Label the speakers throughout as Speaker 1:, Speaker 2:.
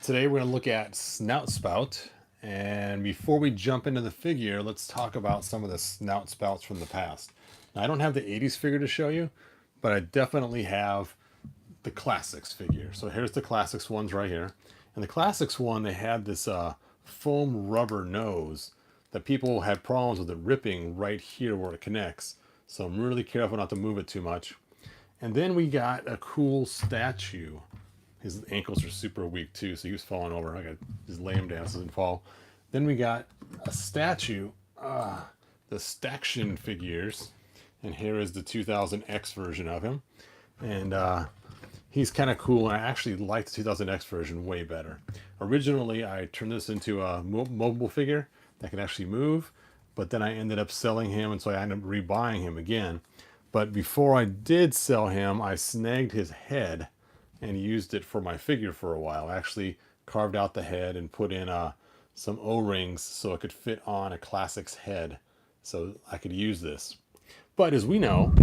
Speaker 1: Today we're going to look at Snout Spout. And before we jump into the figure, let's talk about some of the Snout Spouts from the past. Now, I don't have the 80s figure to show you, but I definitely have the Classics figure. So here's the Classics ones right here. And the Classics one, they had this foam rubber nose that people had problems with it ripping right here where it connects. So I'm really careful not to move it too much. And then we got a cool statue. His ankles are super weak too, so he was falling over. I got to just lay him down so he doesn't fall. Then we got a statue, the Staction figures. And here is the 2000X version of him. And he's kind of cool. And I actually like the 2000X version way better. Originally, I turned this into a mobile figure that can actually move. But then I ended up selling him, and so I ended up rebuying him again. But before I did sell him, I snagged his head and used it for my figure for a while. I actually carved out the head and put in some O-rings so it could fit on a Classics head, so I could use this. But as we know,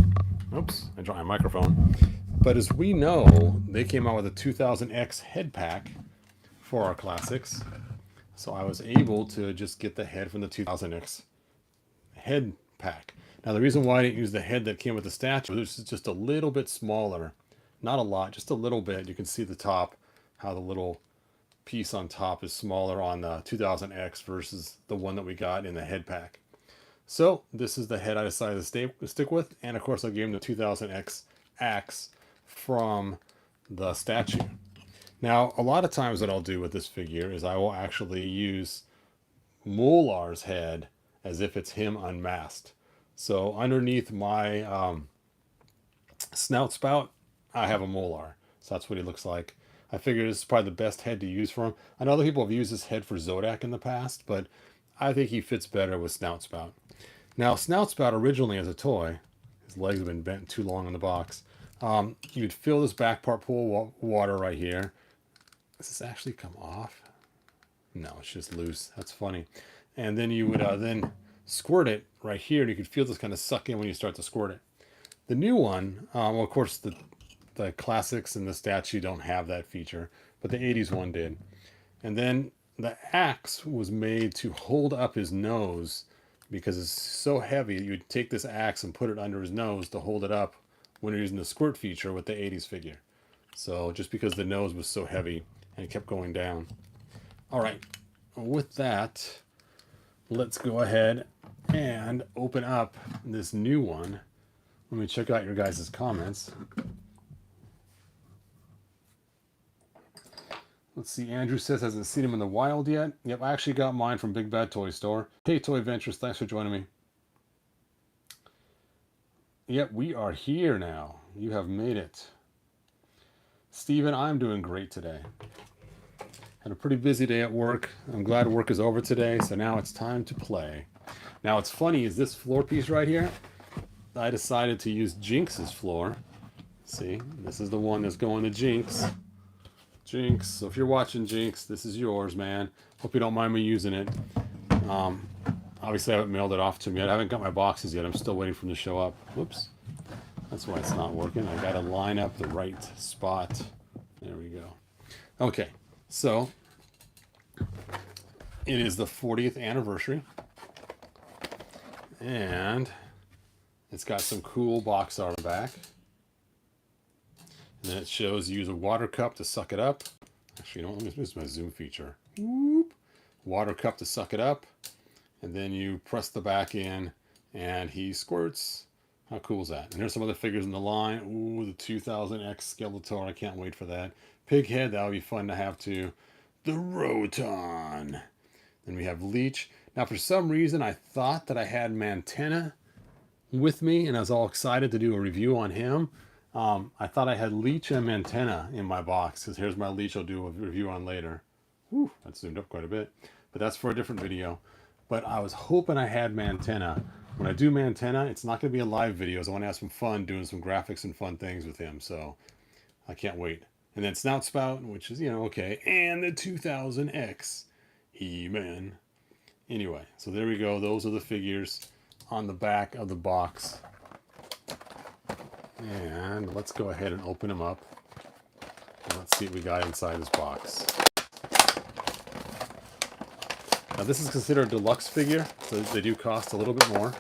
Speaker 1: oops, I dropped my microphone. But as we know, they came out with a 2000X head pack for our Classics, so I was able to just get the head from the 2000X head pack. Now the reason why I didn't use the head that came with the statue is just a little bit smaller. Not a lot, just a little bit. You can see the top, how the little piece on top is smaller on the 2000X versus the one that we got in the head pack. So this is the head I decided to stick with. And of course I gave him the 2000X axe from the statue. Now a lot of times what I'll do with this figure is I will actually use Molar's head as if it's him unmasked. So underneath my Snout Spout, I have a Molar. So that's what he looks like. I figured this is probably the best head to use for him. I know other people have used this head for Zodak in the past, but I think he fits better with Snout Spout. Now, Snout Spout originally as a toy, his legs have been bent too long in the box. You'd fill this back part full of water right here. Does this actually come off? No, it's just loose. That's funny. And then you would then squirt it right here, and you could feel this kind of suck in when you start to squirt it. The new one, well, of course, the Classics and the statue don't have that feature, but the 80s one did. And then the axe was made to hold up his nose because it's so heavy. You'd take this axe and put it under his nose to hold it up when you're using the squirt feature with the 80s figure. So just because the nose was so heavy and it kept going down. All right, with that, let's go ahead and open up this new one. Let me check out your guys' comments. Let's see, Andrew says hasn't seen him in the wild yet. Yep, I actually got mine from Big Bad Toy Store. Hey, Toy Ventures, thanks for joining me. Yep, we are here now. You have made it. Steven, I'm doing great today. Had a pretty busy day at work. I'm glad work is over today, so now it's time to play. Now, what's funny is this floor piece right here, I decided to use Jinx's floor. See, this is the one that's going to Jinx. Jinx, so if you're watching Jinx, this is yours, man. Hope you don't mind me using it. Obviously I haven't mailed it off to me yet. I haven't got my boxes yet. I'm still waiting for them to show up. Whoops. That's why it's not working. I gotta line up the right spot. There we go. Okay, so it is the 40th anniversary. And it's got some cool box art on the back. And then it shows you use a water cup to suck it up. Actually, you know what? Let me use my zoom feature. Whoop. Water cup to suck it up. And then you press the back in and he squirts. How cool is that? And there's some other figures in the line. Ooh, the 2000X Skeletor. I can't wait for that. Pighead, that would be fun to have too. The Roton. Then we have Leech. Now, for some reason, I thought that I had Mantenna with me, and I was all excited to do a review on him. I thought I had Leech and Mantenna in my box, because here's my Leech I'll do a review on later. Whew, that zoomed up quite a bit, but that's for a different video. But I was hoping I had Mantenna. When I do Mantenna, it's not going to be a live video, so I want to have some fun doing some graphics and fun things with him, so I can't wait. And then Snout Spout, which is, you know, okay, and the 2000X He-Man. Anyway, so there we go. Those are the figures on the back of the box. And let's go ahead and open them up. Let's see what we got inside this box. Now this is considered a deluxe figure, so they do cost a little bit more.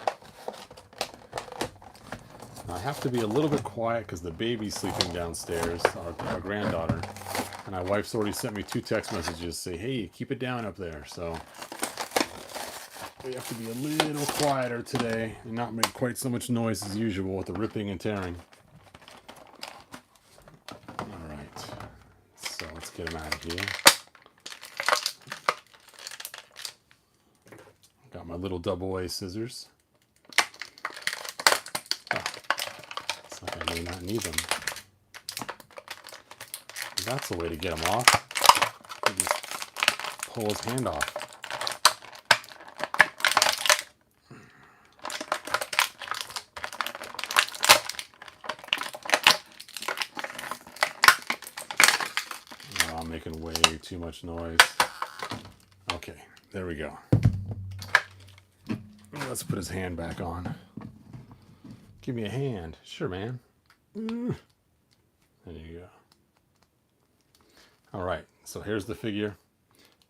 Speaker 1: Now I have to be a little bit quiet because the baby's sleeping downstairs, our granddaughter. And my wife's already sent me 2 text messages say, hey, keep it down up there. So we have to be a little quieter today and not make quite so much noise as usual with the ripping and tearing. All right, so let's get them out of here. Got my little double-A scissors. Oh, looks like I may not need them. That's the way to get him off. You just pull his hand off. Oh, I'm making way too much noise. Okay, there we go. Let's put his hand back on. Give me a hand. Sure, man. There you go. All right, so here's the figure.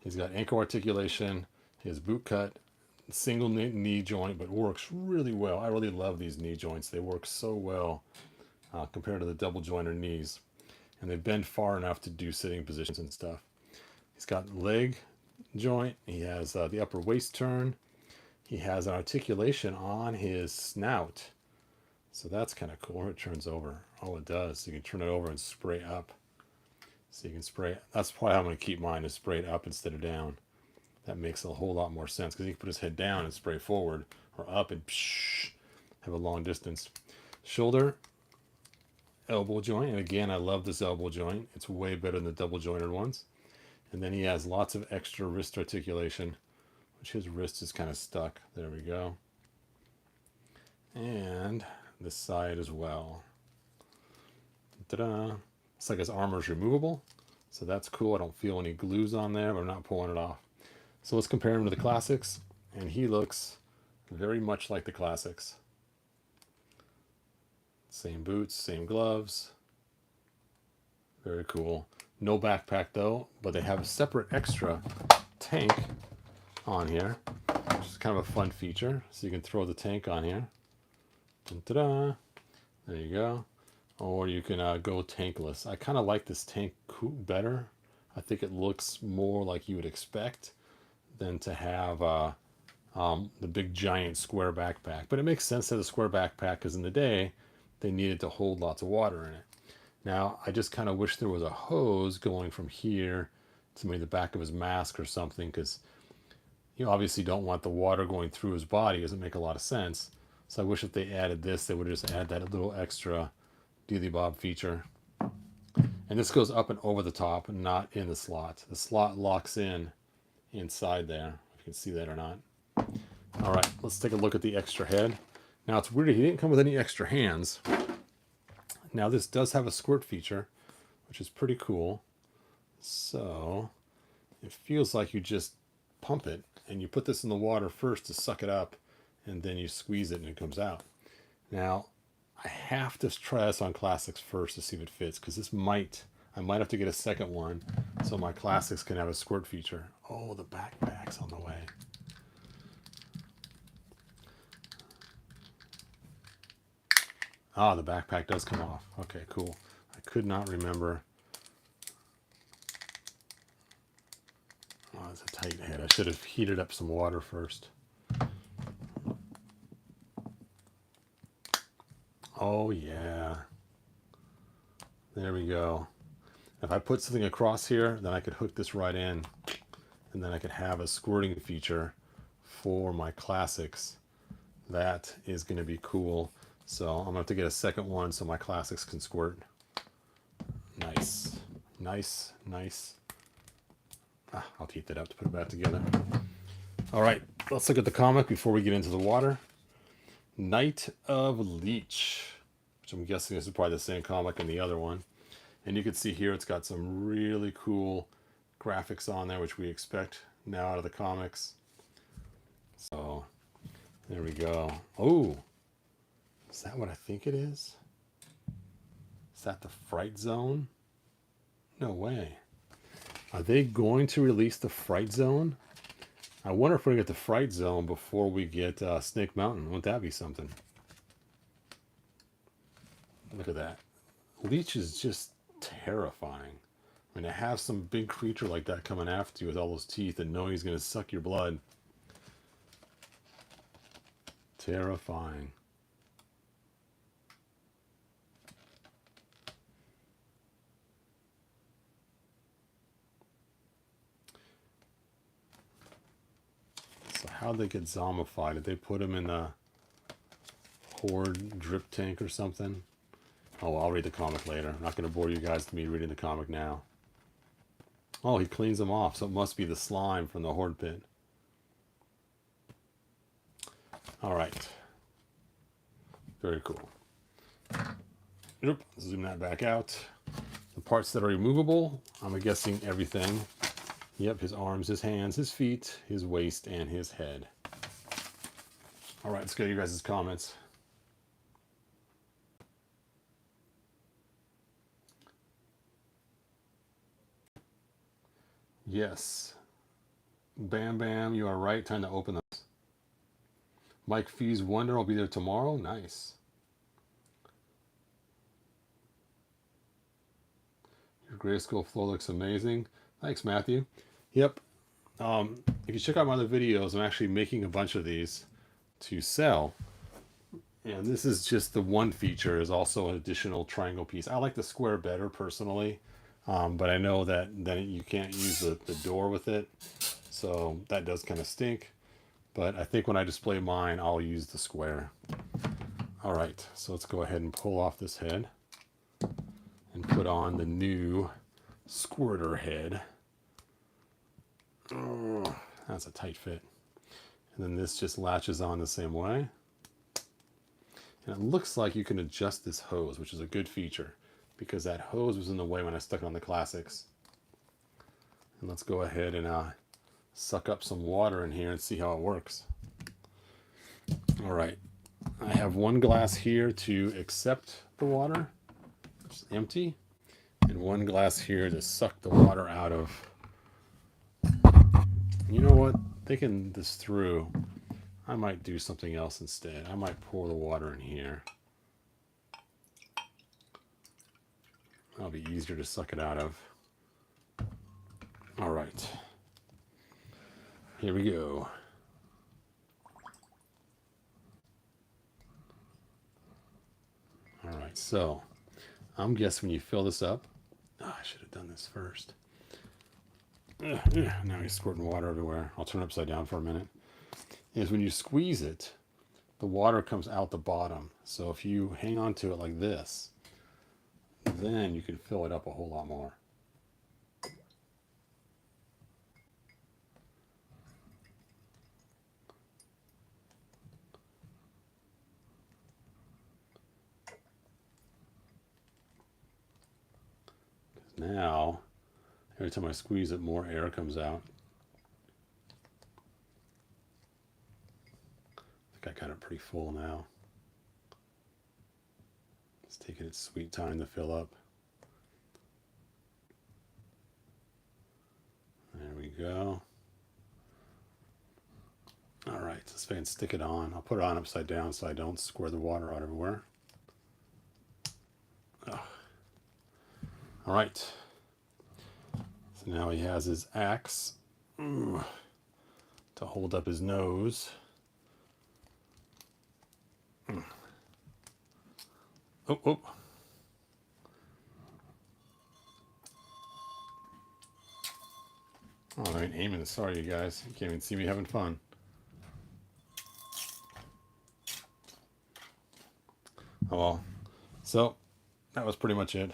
Speaker 1: He's got ankle articulation, his boot cut, single knee joint, but works really well. I really love these knee joints. They work so well compared to the double jointed knees. And they bend far enough to do sitting positions and stuff. He's got leg joint. He has the upper waist turn. He has an articulation on his snout. So that's kind of cool. It turns over. All it does, you can turn it over and spray up. So you can spray. That's probably how I'm going to keep mine, is spray it up instead of down. That makes a whole lot more sense because you can put his head down and spray forward, or up and have a long distance. Shoulder, elbow joint. And again, I love this elbow joint. It's way better than the double jointed ones. And then he has lots of extra wrist articulation, which his wrist is kind of stuck. There we go. And this side as well. Ta-da! It's like his armor is removable, so that's cool. I don't feel any glues on there, but I'm not pulling it off. So let's compare him to the classics, and he looks very much like the classics. Same boots, same gloves. Very cool. No backpack though, but they have a separate extra tank on here, which is kind of a fun feature. So you can throw the tank on here. Ta-da! There you go. Or you can go tankless. I kind of like this tank better. I think it looks more like you would expect than to have the big giant square backpack. But it makes sense to have a square backpack because in the day they needed to hold lots of water in it. Now I just kind of wish there was a hose going from here to maybe the back of his mask or something, because you obviously don't want the water going through his body. It doesn't make a lot of sense. So I wish if they added this, they would just add that little extra Dealy Bob feature. And this goes up and over the top and not in the slot. The slot locks in inside there, if you can see that or not. All right, let's take a look at the extra head. Now it's weird, he didn't come with any extra hands. Now this does have a squirt feature, which is pretty cool. So it feels like you just pump it and you put this in the water first to suck it up, and then you squeeze it and it comes out. Now I have to try this on classics first to see if it fits, because I might have to get a second one so my classics can have a squirt feature. Oh, the backpack's on the way. Ah, the backpack does come off. Okay, cool. I could not remember. Oh, it's a tight head. I should have heated up some water first. Oh yeah. There we go. If I put something across here, then I could hook this right in, and then I could have a squirting feature for my classics. That is going to be cool. So I'm going to have to get a second one so my classics can squirt. Nice. Nice, nice. I'll heat that up to put it back together. All right, let's look at the comic before we get into the water. Night of Leech, which I'm guessing this is probably the same comic in the other one. And you can see here it's got some really cool graphics on there, which we expect now out of the comics. So there we go. Oh, is that what I think it is? Is that the Fright Zone? No way. Are they going to release the Fright Zone? I wonder if we're going to get the Fright Zone before we get Snake Mountain. Wouldn't that be something? Look at that. Leech is just terrifying. I mean, to have some big creature like that coming after you with all those teeth and knowing he's going to suck your blood. Terrifying. So how'd they get zombified? Did they put him in a horde drip tank or something? Oh, I'll read the comic later. I'm not going to bore you guys with me reading the comic now. Oh, he cleans them off, so it must be the slime from the horde pit. Alright. Very cool. Yep, zoom that back out. The parts that are removable, I'm guessing everything. Yep, his arms, his hands, his feet, his waist, and his head. Alright, let's go to you guys' comments. Yes. Bam Bam, you are right. Time to open them. Mike Fee's Wonder, I'll be there tomorrow. Nice. Your grayscale flow looks amazing. Thanks, Matthew. Yep. If you check out my other videos, I'm actually making a bunch of these to sell. And this is just the one feature, is also an additional triangle piece. I like the square better personally, but I know that then you can't use the door with it. So that does kind of stink. But I think when I display mine, I'll use the square. All right, so let's go ahead and pull off this head and put on the new squirter head. Oh, that's a tight fit. And then this just latches on the same way. And it looks like you can adjust this hose, which is a good feature, because that hose was in the way when I stuck it on the Classics. And let's go ahead and suck up some water in here and see how it works. All right, I have one glass here to accept the water, which is empty, and one glass here to suck the water out of. You know what? Thinking this through, I might do something else instead. I might pour the water in here. That'll be easier to suck it out of. All right. Here we go. All right, so I'm guessing when you fill this up, I should have done this first. Now he's squirting water everywhere. I'll turn it upside down for a minute. Is when you squeeze it, the water comes out the bottom. So if you hang on to it like this, then you can fill it up a whole lot more. Now, every time I squeeze it, more air comes out. I think I got it pretty full now. It's taking its sweet time to fill up. There we go. All right, let's go ahead and stick it on. I'll put it on upside down so I don't squirt the water out everywhere. Oh. All right. So now he has his axe to hold up his nose. Oh, oh. Oh, I ain't aiming. Sorry, you guys. You can't even see me having fun. Oh, well. So, that was pretty much it.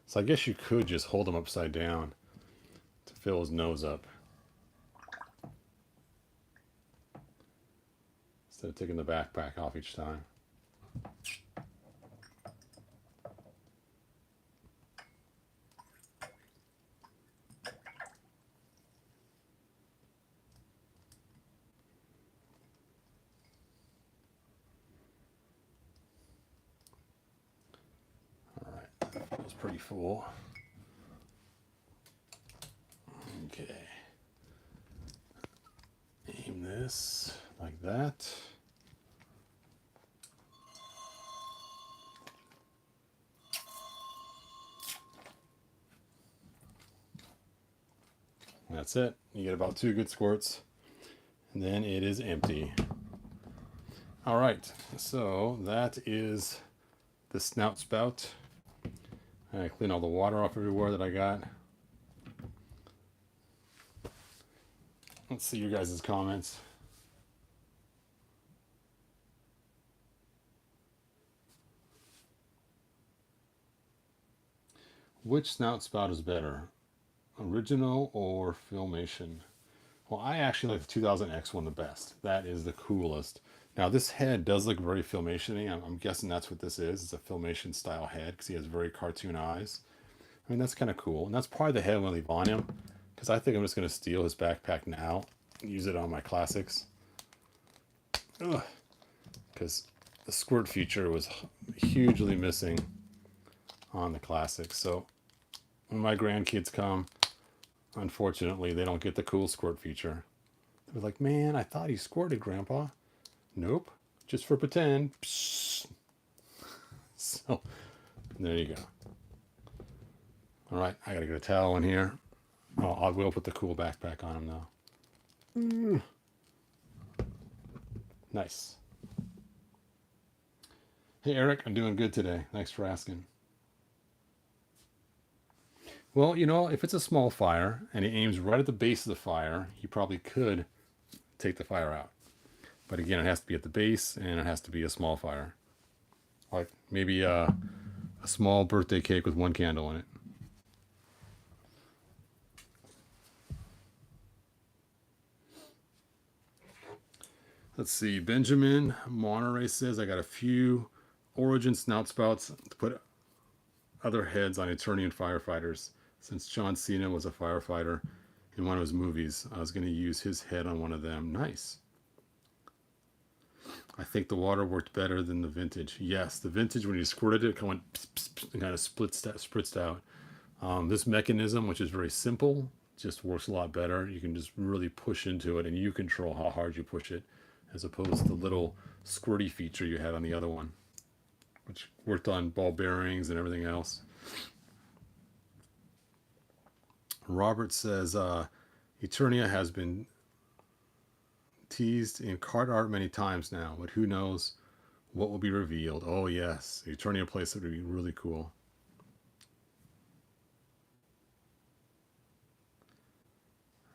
Speaker 1: So I guess you could just hold him upside down to fill his nose up, instead of taking the backpack off each time. All right, that was pretty full. this like that. That's it. You get about 2 good squirts, and then it is empty. All right, so that is the Snout Spout. I clean all the water off everywhere that I got. Let's see your guys' comments. Which Snout Spout is better, original or Filmation? Well, I actually like the 2000X one the best. That is the coolest. Now, this head does look very Filmation-y. I'm guessing that's what this is. It's a Filmation style head because he has very cartoon eyes. I mean, that's kind of cool. And that's probably the head I'm going to leave on him because I think I'm just going to steal his backpack now and use it on my classics. Because the squirt feature was hugely missing on the classics. So when my grandkids come, unfortunately, they don't get the cool squirt feature. They're like, man, I thought he squirted, Grandpa. Nope, just for pretend. Psst. So, there you go. All right, I gotta get a towel in here. Oh, I will put the cool backpack on him, though. Nice. Hey, Eric, I'm doing good today. Thanks for asking. Well, you know, if it's a small fire and he aims right at the base of the fire, he probably could take the fire out. But again, it has to be at the base and it has to be a small fire. Like maybe a small birthday cake with 1 candle in it. Let's see. Benjamin Monterey says, I got a few Origin Snout Spouts to put other heads on Eternian firefighters. Since John Cena was a firefighter in one of his movies, I was going to use his head on one of them. Nice. I think the water worked better than the vintage. Yes, the vintage, when you squirted it, kind of went pss, pss, pss, and kind of spritzed out. This mechanism, which is very simple, just works a lot better. You can just really push into it, and you control how hard you push it, as opposed to the little squirty feature you had on the other one, which worked on ball bearings and everything else. Robert says, Eternia has been teased in card art many times now, but who knows what will be revealed. Oh yes, Eternia place would be really cool.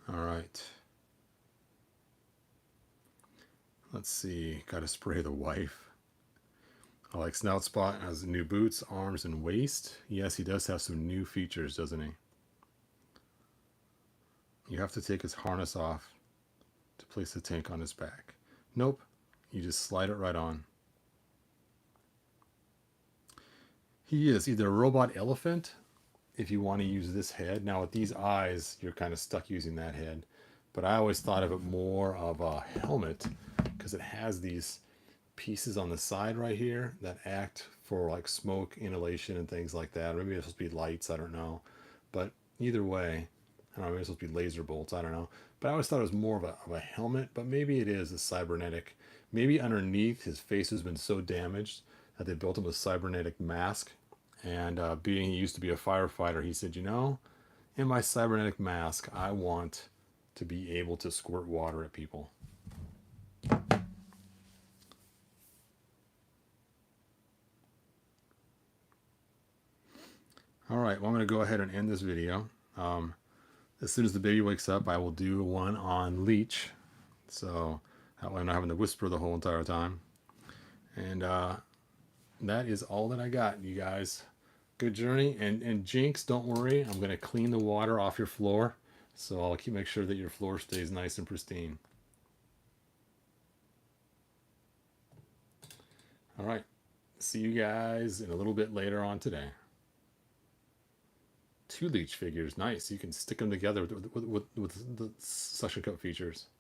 Speaker 1: All right. Let's see. Got to spray the wife. I like Snout Spout has new boots, arms, and waist. Yes, he does have some new features, doesn't he? You have to take his harness off to place the tank on his back. Nope. You just slide it right on. He is either a robot elephant if you want to use this head. Now with these eyes, you're kind of stuck using that head. But I always thought of it more of a helmet because it has these pieces on the side right here that act for like smoke inhalation and things like that. Or maybe it's supposed to be lights, I don't know. But either way, I don't know, maybe it's supposed to be laser bolts, I don't know. But I always thought it was more of a helmet, but maybe it is a cybernetic. Maybe underneath his face has been so damaged that they built him a cybernetic mask. And being he used to be a firefighter, he said, you know, in my cybernetic mask, I want to be able to squirt water at people. All right, well, I'm going to go ahead and end this video. As soon as the baby wakes up, I will do one on Leech. So that way I'm not having to whisper the whole entire time. And that is all that I got, you guys. Good journey. And Jinx, don't worry. I'm going to clean the water off your floor. So I'll make sure that your floor stays nice and pristine. All right. See you guys in a little bit later on today. 2 Leech figures. Nice. You can stick them together with the suction cup features.